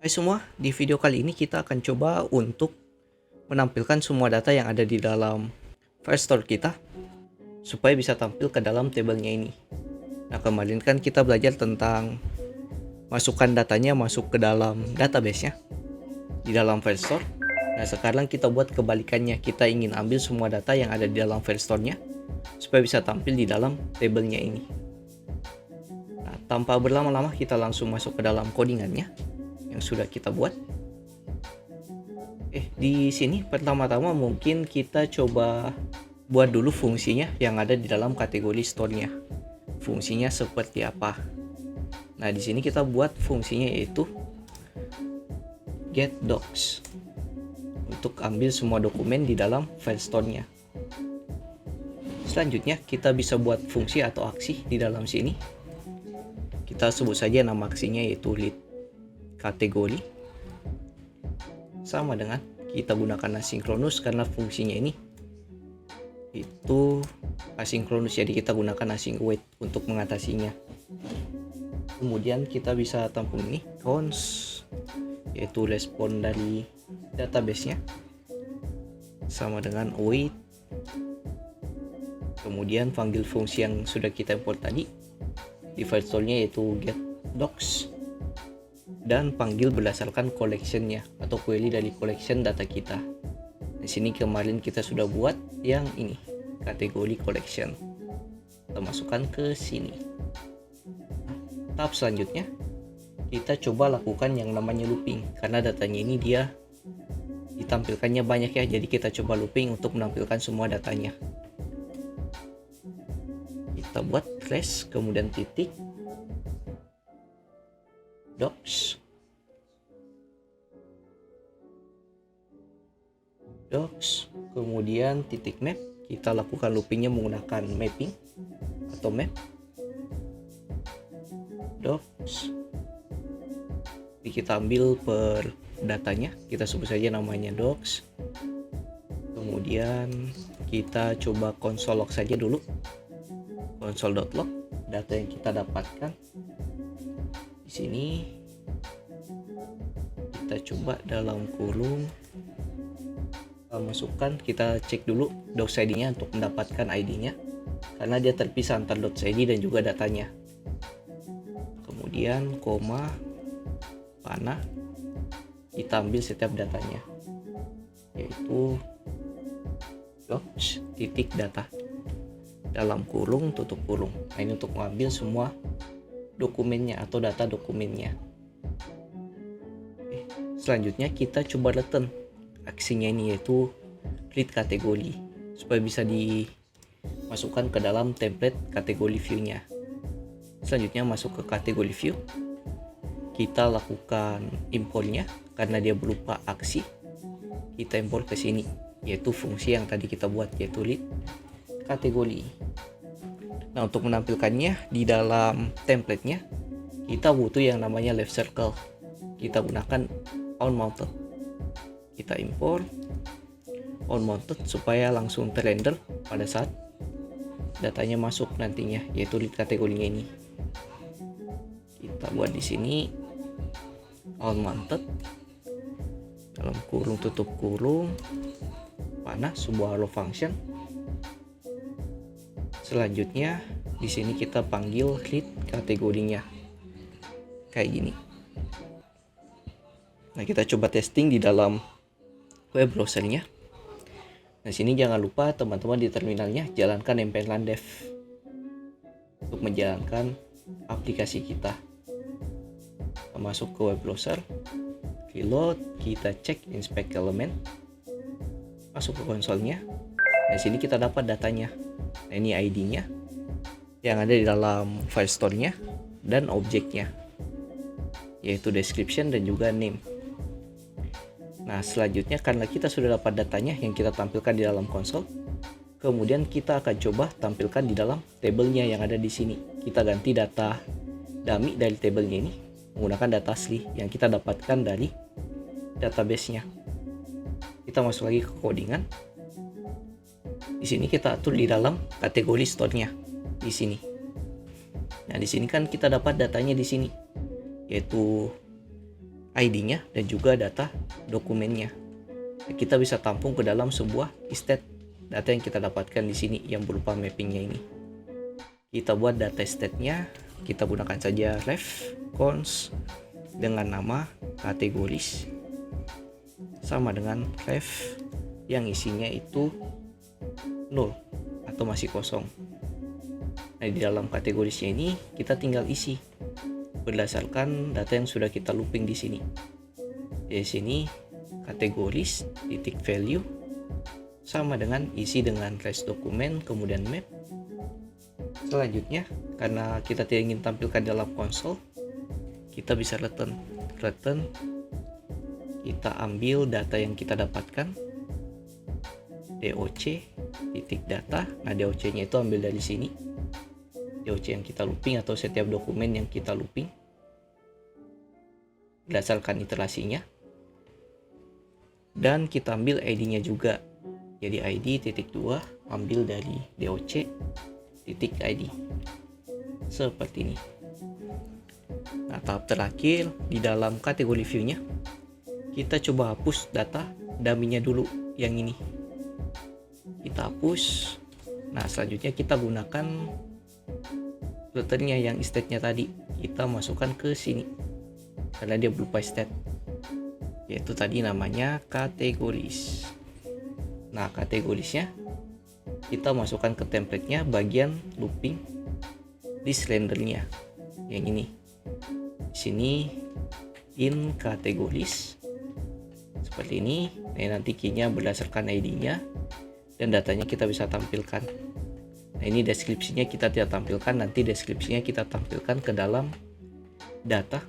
Hai semua, di video kali ini kita akan coba untuk menampilkan semua data yang ada di dalam Firestore kita supaya bisa tampil ke dalam tabelnya ini. Nah, kemarin kan kita belajar tentang masukkan datanya masuk ke dalam database-nya di dalam Firestore. Nah, sekarang kita buat kebalikannya. Kita ingin ambil semua data yang ada di dalam Firestore-nya supaya bisa tampil di dalam tabelnya ini. Nah, tanpa berlama-lama kita langsung masuk ke dalam codingannya yang sudah kita buat. Di sini pertama-tama mungkin kita coba buat dulu fungsinya yang ada di dalam kategori store-nya. Fungsinya seperti apa? Nah, di sini kita buat fungsinya yaitu get docs untuk ambil semua dokumen di dalam file store-nya. Selanjutnya kita bisa buat fungsi atau aksi di dalam sini. Kita sebut saja nama aksinya yaitu lead kategori, sama dengan kita gunakan asinkronus karena fungsinya ini itu asinkronus, jadi kita gunakan async wait untuk mengatasinya. Kemudian kita bisa tampung ini cons, yaitu respon dari database-nya, sama dengan wait. Kemudian panggil fungsi yang sudah kita import tadi di file store-nya yaitu get docs, dan panggil berdasarkan collection-nya atau query dari collection data kita. Di sini kemarin kita sudah buat yang ini, kategori collection. Kita masukkan ke sini. Tahap selanjutnya kita coba lakukan yang namanya looping, karena datanya ini dia ditampilkannya banyak ya, jadi kita coba looping untuk menampilkan semua datanya. Kita buat slash kemudian titik docs kemudian titik map. Kita lakukan loopingnya menggunakan mapping atau map docs. Jadi kita ambil per datanya, kita sebut saja namanya docs. Kemudian kita coba console log saja dulu, console.log data yang kita dapatkan. Di sini kita coba dalam kurung masukkan, kita cek dulu docs ID-nya untuk mendapatkan ID-nya karena dia terpisah antar docs ID dan juga datanya. Kemudian koma panah, kita ambil setiap datanya yaitu docs titik data dalam kurung tutup kurung. Nah, ini untuk mengambil semua dokumennya atau data dokumennya. Selanjutnya kita coba return aksinya ini yaitu create kategori supaya bisa dimasukkan ke dalam template kategori view-nya. Selanjutnya masuk ke kategori view, kita lakukan importnya karena dia berupa aksi. Kita import ke sini yaitu fungsi yang tadi kita buat yaitu lead kategori. Nah, untuk menampilkannya di dalam template-nya kita butuh yang namanya left circle. Kita gunakan on mounted. Kita import on mounted supaya langsung terrender pada saat datanya masuk nantinya yaitu lead kategorinya ini. Kita buat di sini on mounted dalam kurung tutup kurung panah sebuah row function. Selanjutnya di sini kita panggil lead kategorinya kayak gini. Nah, kita coba testing di dalam web browsernya. Nah, sini jangan lupa teman-teman di terminalnya jalankan npm dev untuk menjalankan aplikasi kita. Kita masuk ke web browser, reload, kita cek inspect element, masuk ke konsolnya. Nah, sini kita dapat datanya. Nah, ini ID-nya yang ada di dalam file store-nya dan objeknya yaitu description dan juga name. Nah, selanjutnya karena kita sudah dapat datanya yang kita tampilkan di dalam konsol, kemudian kita akan coba tampilkan di dalam tabelnya yang ada di sini. Kita ganti data dummy dari tabelnya ini menggunakan data asli yang kita dapatkan dari database-nya. Kita masuk lagi ke codingan. Di sini kita atur di dalam kategori store-nya di sini. Nah, di sini kan kita dapat datanya di sini yaitu ID-nya dan juga data dokumennya. Nah, kita bisa tampung ke dalam sebuah state data yang kita dapatkan di sini yang berupa mappingnya ini. Kita buat data state-nya, kita gunakan saja ref cons dengan nama kategoris sama dengan ref yang isinya itu 0 atau masih kosong. Nah, di dalam kategorisnya ini kita tinggal isi berdasarkan data yang sudah kita looping di sini. Di sini kategoris titik value sama dengan isi dengan res dokumen kemudian map. Selanjutnya, karena kita tidak ingin tampilkan dalam konsol, kita bisa return. Kita ambil data yang kita dapatkan, doc titik data. Nah, doc nya itu ambil dari sini, doc yang kita looping atau setiap dokumen yang kita looping berdasarkan iterasinya, dan kita ambil id nya juga. Jadi id titik 2 ambil dari doc titik id seperti ini. Nah, tahap terakhir di dalam kategori view nya, kita coba hapus data dummy-nya dulu yang ini, kita hapus. Nah, selanjutnya kita gunakan filternya yang state-nya tadi, kita masukkan ke sini karena dia berupa state, yaitu tadi namanya kategoris. Nah, kategorisnya kita masukkan ke template-nya bagian looping list rendernya yang ini. Di sini in kategoris seperti ini. Nah, nanti key-nya berdasarkan ID-nya dan datanya kita bisa tampilkan. Nah, ini deskripsinya kita tidak tampilkan, nanti deskripsinya kita tampilkan ke dalam data,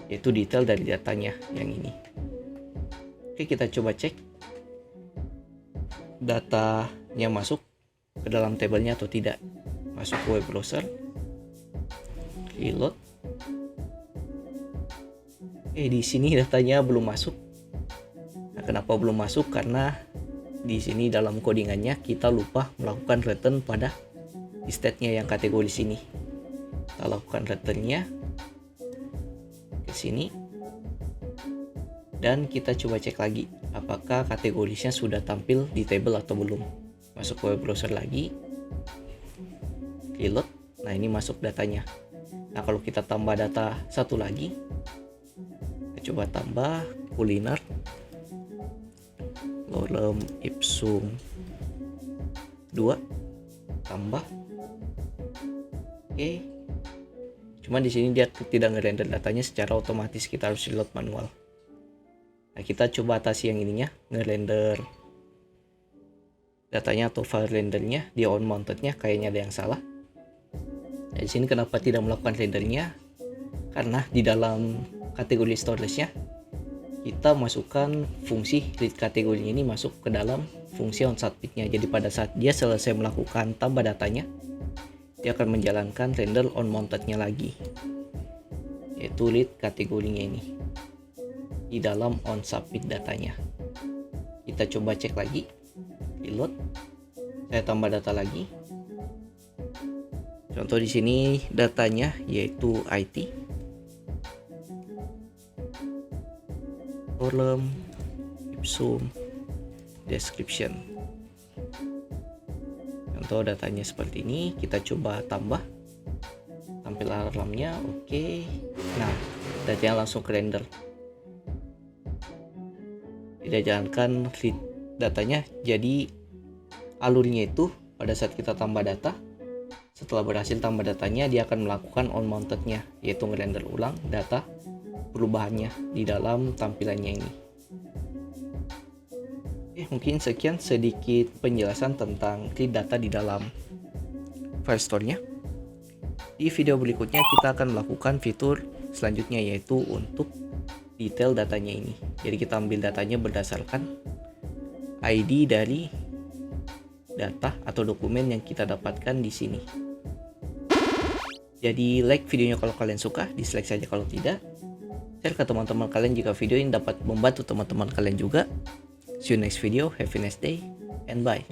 yaitu detail dari datanya yang ini. Oke, kita coba cek datanya masuk ke dalam tabelnya atau tidak. Masuk ke web browser, reload. Di sini datanya belum masuk. Nah, kenapa belum masuk? Karena di sini dalam codingannya kita lupa melakukan return pada state-nya yang kategori sini. Kita lakukan returnnya ke sini dan kita coba cek lagi apakah kategorisnya sudah tampil di table atau belum. Masuk ke web browser lagi, reload. Nah, ini masuk datanya. Nah, kalau kita tambah data satu lagi, kita coba tambah kuliner lorem ipsum 2 tambah. Oke. Cuma di sini dia tidak ngerender datanya secara otomatis, kita harus reload manual. Nah, kita coba atasi yang ininya, ngerender datanya atau file rendernya di on mounted-nya, kayaknya ada yang salah. Nah, di sini kenapa tidak melakukan rendernya? Karena di dalam kategori storage-nya kita masukkan fungsi read kategorinya ini masuk ke dalam fungsi onSubmit-nya. Jadi pada saat dia selesai melakukan tambah datanya, dia akan menjalankan render on mounted-nya lagi, yaitu read kategorinya ini di dalam onSubmit datanya. Kita coba cek lagi, reload. Saya tambah data lagi. Contoh di sini datanya yaitu IT, column ipsum description. Contoh datanya seperti ini, kita coba tambah, tampil alarmnya. Oke. Nah, datanya langsung ke render. Tidak jalankan read datanya, jadi alurnya itu pada saat kita tambah data, setelah berhasil tambah datanya, dia akan melakukan on mounted-nya, yaitu ngerender ulang data perubahannya di dalam tampilannya ini. Mungkin sekian sedikit penjelasan tentang read data di dalam Firestore-nya. Di video berikutnya kita akan melakukan fitur selanjutnya, yaitu untuk detail datanya ini. Jadi kita ambil datanya berdasarkan ID dari data atau dokumen yang kita dapatkan di sini. Jadi like videonya kalau kalian suka, dislike saja kalau tidak. Share ke teman-teman kalian jika video ini dapat membantu teman-teman kalian juga. See you next video, have a nice day, and bye.